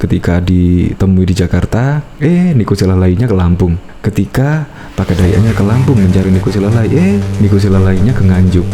ketika ditemui di Jakarta, Niko Silalainya ke Lampung. Ketika Pakai Dayaknya ke Lampung mencari Niko Silalai, Niko Silalainya ke Nganjuk.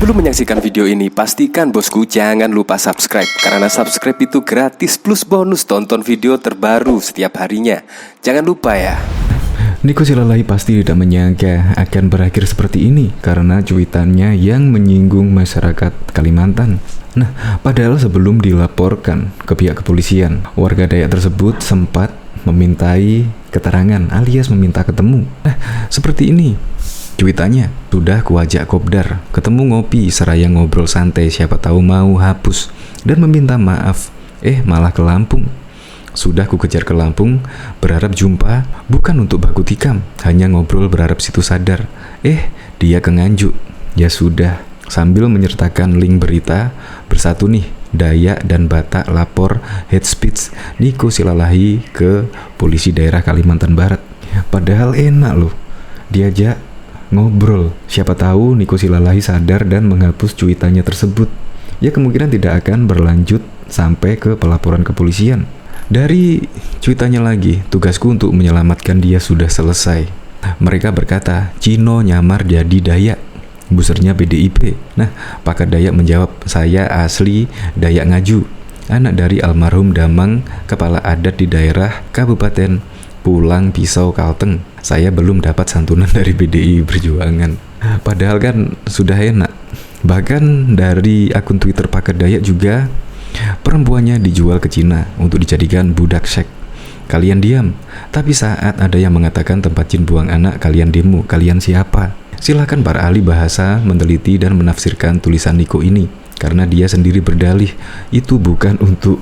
Sebelum menyaksikan video ini, pastikan bosku jangan lupa subscribe. Karena subscribe itu gratis plus bonus tonton video terbaru setiap harinya. Jangan lupa ya. Niko Silalai pasti tidak menyangka akan berakhir seperti ini karena cuitannya yang menyinggung masyarakat Kalimantan. Nah, padahal sebelum dilaporkan ke pihak kepolisian, warga Dayak tersebut sempat memintai keterangan alias meminta ketemu. Nah, seperti ini cuitannya, sudah kuajak kopdar, ketemu ngopi, seraya ngobrol santai, siapa tahu mau hapus, dan meminta maaf, malah ke Lampung. Sudah ku kejar ke Lampung, berharap jumpa, bukan untuk baku tikam, hanya ngobrol berharap situ sadar. Dia ke Nganjuk. Ya sudah, sambil menyertakan link berita, bersatu nih, Dayak dan Batak lapor hate speech Niko Silalai ke polisi daerah Kalimantan Barat. Padahal enak loh, diajak ngobrol, siapa tahu Niko Silalai sadar dan menghapus cuitannya tersebut. Ya kemungkinan tidak akan berlanjut sampai ke pelaporan kepolisian. Dari cuitannya lagi, tugasku untuk menyelamatkan dia sudah selesai. Mereka berkata, Cino nyamar jadi Dayak, busernya PDIP. Nah, Pakar Dayak menjawab, saya asli Dayak Ngaju, anak dari almarhum Damang, kepala adat di daerah Kabupaten Pulang Pisau Kalteng. Saya belum dapat santunan dari PDI Perjuangan. Padahal kan sudah enak. Bahkan dari akun Twitter Pakar Dayak juga, perempuannya dijual ke Cina untuk dijadikan budak seks. Kalian diam. Tapi saat ada yang mengatakan tempat jin buang anak, kalian demo. Kalian siapa? Silakan para ahli bahasa meneliti dan menafsirkan tulisan Niko ini. Karena dia sendiri berdalih, itu bukan untuk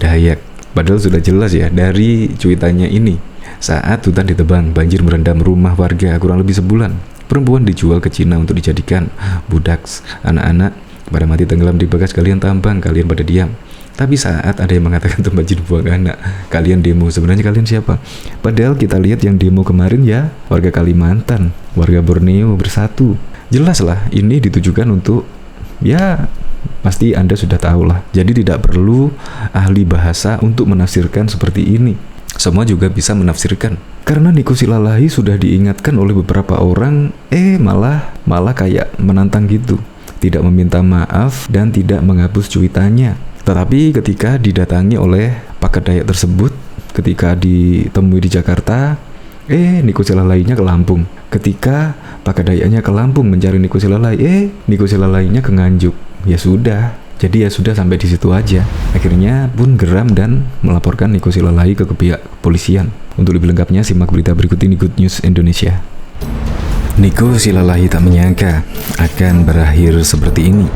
Dayak. Padahal sudah jelas ya dari cuitannya ini. Saat hutan ditebang, banjir merendam rumah warga kurang lebih sebulan. Perempuan dijual ke Cina untuk dijadikan budak. Anak-anak pada mati tenggelam di bekas kalian tambang, kalian pada diam. Tapi saat ada yang mengatakan tempat jin buang anak, kalian demo. Sebenarnya kalian siapa? Padahal kita lihat yang demo kemarin ya warga Kalimantan, warga Borneo bersatu. Jelas lah ini ditujukan untuk, ya pasti Anda sudah tahu lah. Jadi tidak perlu ahli bahasa untuk menafsirkan seperti ini. Semua juga bisa menafsirkan. Karena Niko Silalai sudah diingatkan oleh beberapa orang, malah kayak menantang gitu. Tidak meminta maaf dan tidak menghapus cuitannya. Tetapi ketika didatangi oleh Pakar Dayak tersebut, ketika ditemui di Jakarta, Niko Silalainya ke Lampung. Ketika Pakar Dayaknya ke Lampung mencari Niko Silalai, Niko Silalainya ke Nganjuk. Ya sudah. Jadi ya sudah sampai di situ aja. Akhirnya pun geram dan melaporkan Niko Silalai ke pihak kepolisian. Untuk lebih lengkapnya simak berita berikut ini Good News Indonesia. Niko Silalai tak menyangka akan berakhir seperti ini.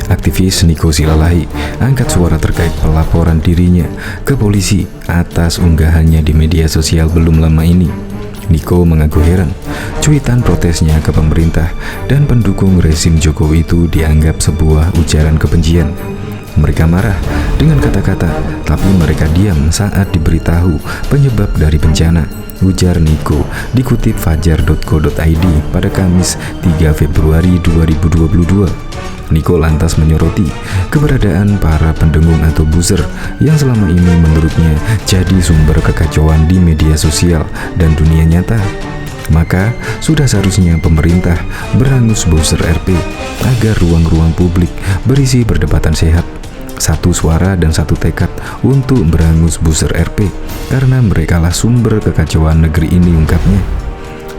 Aktivis Niko Silalai angkat suara terkait pelaporan dirinya ke polisi atas unggahannya di media sosial belum lama ini. Niko mengaku heran, cuitan protesnya ke pemerintah dan pendukung rezim Jokowi itu dianggap sebuah ujaran kebencian. Mereka marah dengan kata-kata, tapi mereka diam saat diberitahu penyebab dari bencana, ujar Niko, dikutip fajar.co.id pada Kamis 3 Februari 2022. Niko lantas menyoroti keberadaan para pendengung atau buzzer yang selama ini menurutnya jadi sumber kekacauan di media sosial dan dunia nyata. Maka sudah seharusnya pemerintah berangus buzzer RP agar ruang-ruang publik berisi perdebatan sehat, satu suara dan satu tekad untuk berangus buzzer RP karena merekalah sumber kekacauan negeri ini, ungkapnya.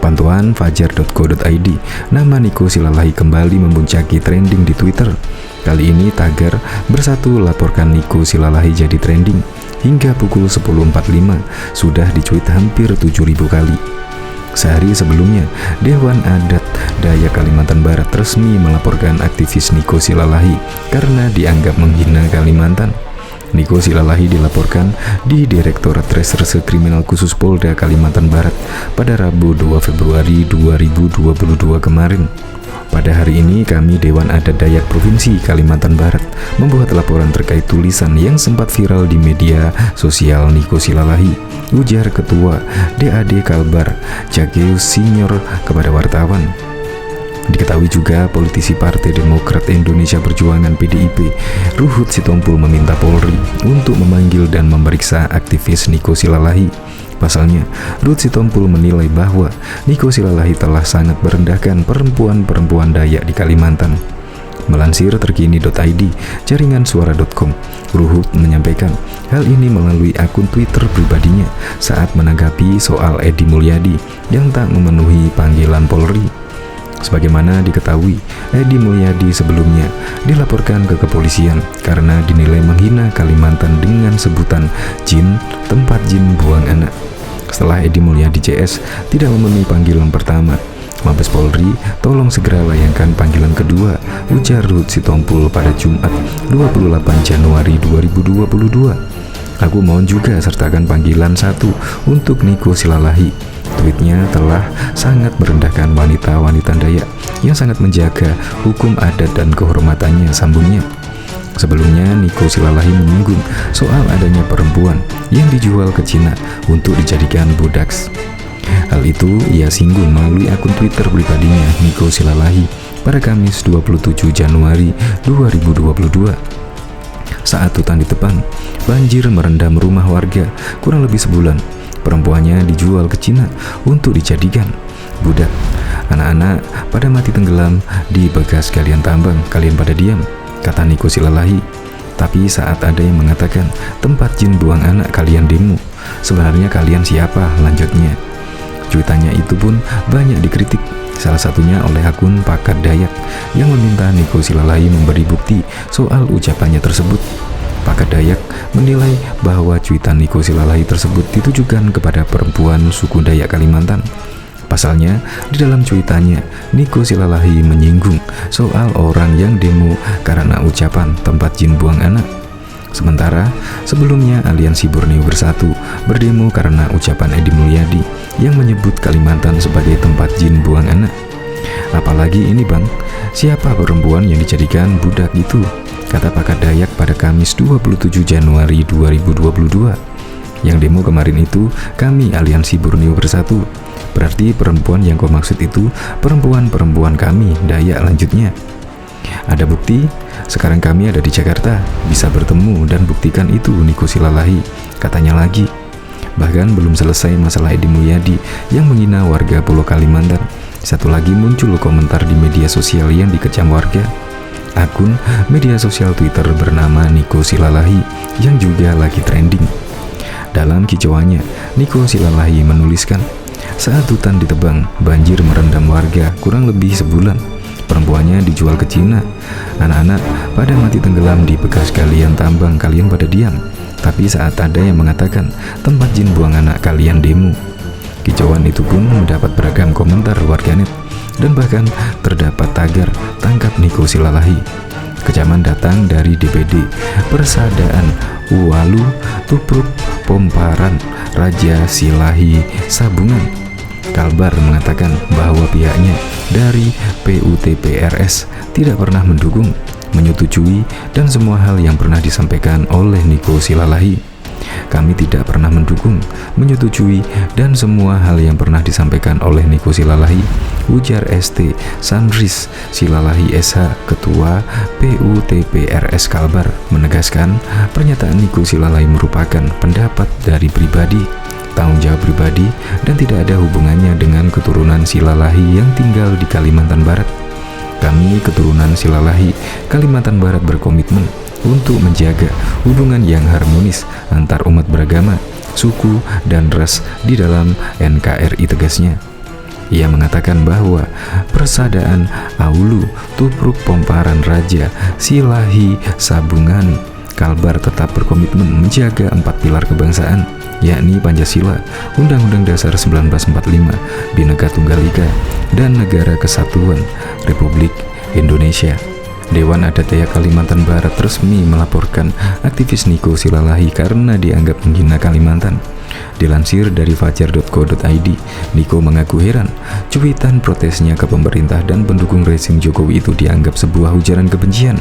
Pantauan fajar.co.id, nama Niko Silalai kembali memuncaki trending di Twitter. Kali ini tagar bersatu laporkan Niko Silalai jadi trending. Hingga pukul 10.45 sudah dicuit hampir 7.000 kali. Sehari sebelumnya, Dewan Adat Dayak Kalimantan Barat resmi melaporkan aktivis Niko Silalai karena dianggap menghina Kalimantan. Niko Silalahi dilaporkan di Direktorat Reserse Kriminal Khusus Polda Kalimantan Barat pada Rabu 2 Februari 2022 kemarin. Pada hari ini kami Dewan Adat Dayak Provinsi Kalimantan Barat membuat laporan terkait tulisan yang sempat viral di media sosial Niko Silalahi, ujar Ketua DAD Kalbar Jageus Senior kepada wartawan. Diketahui juga politisi Partai Demokrat Indonesia Perjuangan PDIP Ruhut Sitompul meminta Polri untuk memanggil dan memeriksa aktivis Niko Silalahi. Pasalnya, Ruhut Sitompul menilai bahwa Niko Silalahi telah sangat merendahkan perempuan-perempuan Dayak di Kalimantan. Melansir terkini.id, jaringansuara.com, Ruhut menyampaikan hal ini melalui akun Twitter pribadinya saat menanggapi soal Edi Mulyadi yang tak memenuhi panggilan Polri. Sebagaimana diketahui, Edi Mulyadi sebelumnya dilaporkan ke kepolisian karena dinilai menghina Kalimantan dengan sebutan jin, tempat jin buang anak. Setelah Edi Mulyadi CS tidak memenuhi panggilan pertama, Mabes Polri tolong segera layangkan panggilan kedua, ujar Ruhut Sitompul pada Jumat 28 Januari 2022. Aku mohon juga sertakan panggilan 1 untuk Niko Silalahi. Tweetnya telah sangat merendahkan wanita-wanita Dayak yang sangat menjaga hukum adat dan kehormatannya, sambungnya. Sebelumnya, Niko Silalahi menyinggung soal adanya perempuan yang dijual ke Cina untuk dijadikan budak. Hal itu ia singgung melalui akun Twitter pribadinya Niko Silalahi pada Kamis 27 Januari 2022. Saat hutan ditebang, banjir merendam rumah warga kurang lebih sebulan. Perempuannya dijual ke Cina untuk dijadikan budak. Anak-anak pada mati tenggelam di bekas galian tambang, kalian pada diam, kata Niko Silalahi. Tapi saat ada yang mengatakan tempat jin buang anak, kalian demo. Sebenarnya kalian siapa? Lanjutnya. Cuitannya itu pun banyak dikritik, salah satunya oleh akun Pakar Dayak yang meminta Niko Silalahi memberi bukti soal ucapannya tersebut. Pakar Dayak menilai bahwa cuitan Niko Silalahi tersebut ditujukan kepada perempuan suku Dayak Kalimantan. Pasalnya, di dalam cuitannya, Niko Silalahi menyinggung soal orang yang demo karena ucapan tempat jin buang anak. Sementara, sebelumnya Aliansi Borneo Bersatu berdemo karena ucapan Edi Mulyadi yang menyebut Kalimantan sebagai tempat jin buang anak. Apalagi ini bang, siapa perempuan yang dijadikan budak itu? Kata Pakar Dayak pada Kamis 27 Januari 2022. Yang demo kemarin itu kami Aliansi Borneo Bersatu. Berarti perempuan yang kau maksud itu perempuan-perempuan kami Dayak, lanjutnya. Ada bukti? Sekarang kami ada di Jakarta, bisa bertemu dan buktikan itu, Niko Silalahi, katanya lagi. Bahkan belum selesai masalah Edi Mulyadi yang menghina warga Pulau Kalimantan, satu lagi muncul komentar di media sosial yang dikecam warga. Akun media sosial Twitter bernama Niko Silalahi yang juga lagi trending. Dalam kicauannya, Niko Silalahi menuliskan, saat hutan ditebang, banjir merendam warga kurang lebih sebulan. Perempuannya dijual ke Cina. Anak-anak pada mati tenggelam di bekas galian tambang, kalian pada diam. Tapi saat ada yang mengatakan tempat jin buang anak, kalian demo. Kicauan itu pun mendapat beragam komentar warganet dan bahkan terdapat tagar tangkap Niko Silalahi. Kecaman datang dari DPD Persadaan Uwalu Tupruk Pomparan Raja Silahi Sabungan. Kalbar mengatakan bahwa pihaknya dari PUTPRS tidak pernah mendukung, menyetujui, dan semua hal yang pernah disampaikan oleh Niko Silalahi. Kami tidak pernah mendukung, menyetujui, dan semua hal yang pernah disampaikan oleh Niko Silalahi, ujar ST Sanris Silalahi SH, Ketua PUTPRS Kalbar, menegaskan pernyataan Niko Silalahi merupakan pendapat dari pribadi, tanggung jawab pribadi, dan tidak ada hubungannya dengan keturunan Silalahi yang tinggal di Kalimantan Barat. Kami keturunan Silalahi Kalimantan Barat berkomitmen untuk menjaga hubungan yang harmonis antar umat beragama, suku, dan ras di dalam NKRI, tegasnya. Ia mengatakan bahwa Persadaan Aulu Tupruk Pomparan Raja Silahi Sabungan Kalbar tetap berkomitmen menjaga 4 pilar kebangsaan, yakni Pancasila, Undang-Undang Dasar 1945, Bhinneka Tunggal Ika, dan Negara Kesatuan Republik Indonesia. Dewan Adat Dayak Kalimantan Barat resmi melaporkan aktivis Niko Silalahi karena dianggap menghina Kalimantan. Dilansir dari fajar.co.id, Niko mengaku heran cuitan protesnya ke pemerintah dan pendukung rezim Jokowi itu dianggap sebuah ujaran kebencian.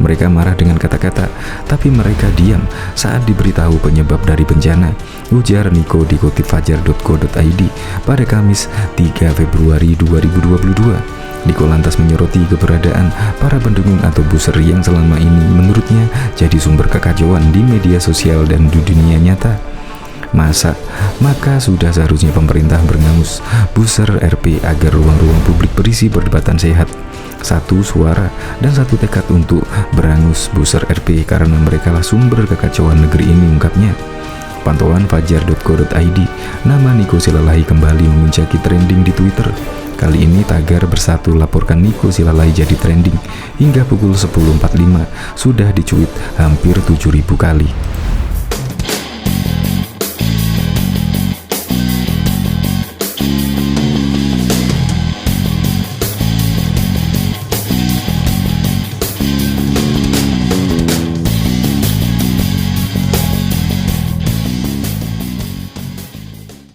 Mereka marah dengan kata-kata, tapi mereka diam saat diberitahu penyebab dari bencana, ujar Niko dikutip fajar.co.id pada Kamis 3 Februari 2022. Niko lantas menyoroti keberadaan para pendukung atau booster yang selama ini menurutnya jadi sumber kekacauan di media sosial dan di dunia nyata. Maka sudah seharusnya pemerintah berangus booster RP agar ruang-ruang publik berisi perdebatan sehat, satu suara, dan satu tekad untuk berangus booster RP karena merekalah sumber kekacauan negeri ini, ungkapnya. Pantauan fajar.co.id, nama Niko Silalahi kembali memuncaki trending di Twitter. Kali ini tagar bersatu laporkan Niko Silalahi jadi trending hingga pukul 10.45 sudah dicuit hampir 7.000 kali.